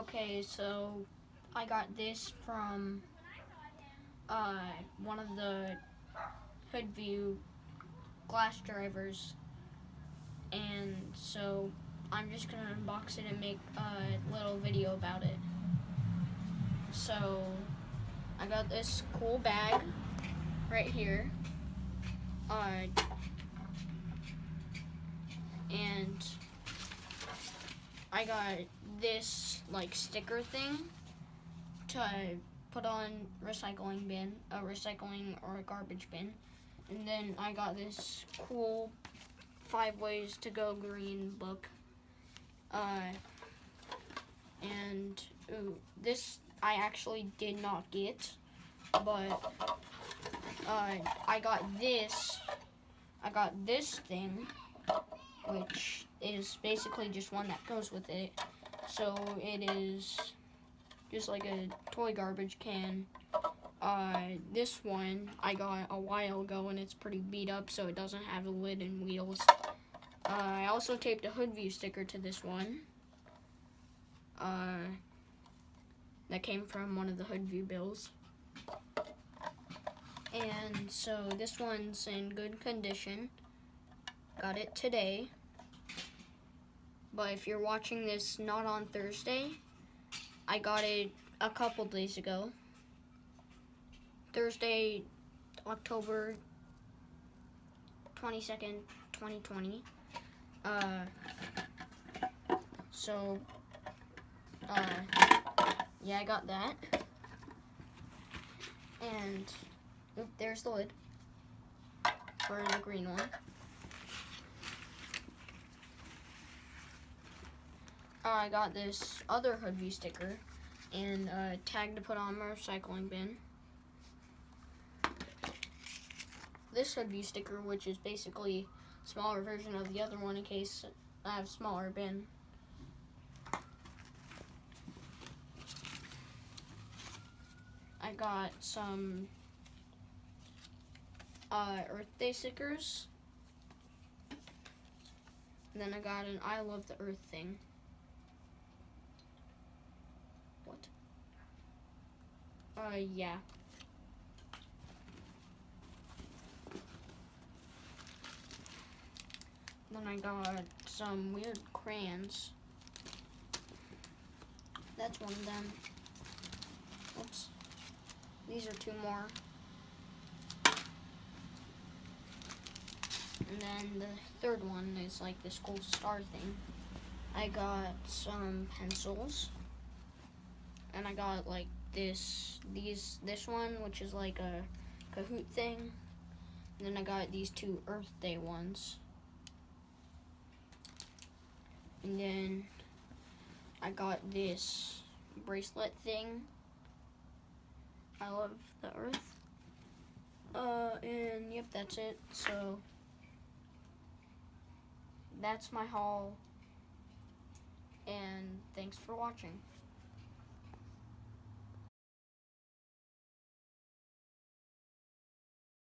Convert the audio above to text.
Okay, so I got this from one of the Hoodview glass drivers, and so I'm just gonna unbox it and make a little video about it. So I got this cool bag right here, and I got this like sticker thing to put on a recycling or a garbage bin. And then I got this cool 5 Ways to Go Green book. And this I actually did not get, but I got this thing, which is basically just one that goes with it. So it is just like a toy garbage can. This one I got a while ago and it's pretty beat up, so it doesn't have a lid and wheels. I also taped a Hoodview sticker to this one. That came from one of the Hoodview bills. And so this one's in good condition. Got it today. But if you're watching this not on Thursday, I got it a couple days ago. Thursday, October 22nd, 2020. Yeah, I got that. And there's the lid for the green one. I got this other Hoodview sticker and a tag to put on my recycling bin. This Hoodview sticker, which is basically a smaller version of the other one in case I have a smaller bin. I got some Earth Day stickers. And then I got an I Love the Earth thing. What? Yeah. Then I got some weird crayons. That's one of them. Oops. These are 2 more. And then the 3rd one is like this gold star thing. I got some pencils. And I got like this one, which is like a Kahoot thing. And then I got these 2 Earth Day ones. And then I got this bracelet thing. I love the earth. And yep, that's it. So that's my haul. And thanks for watching.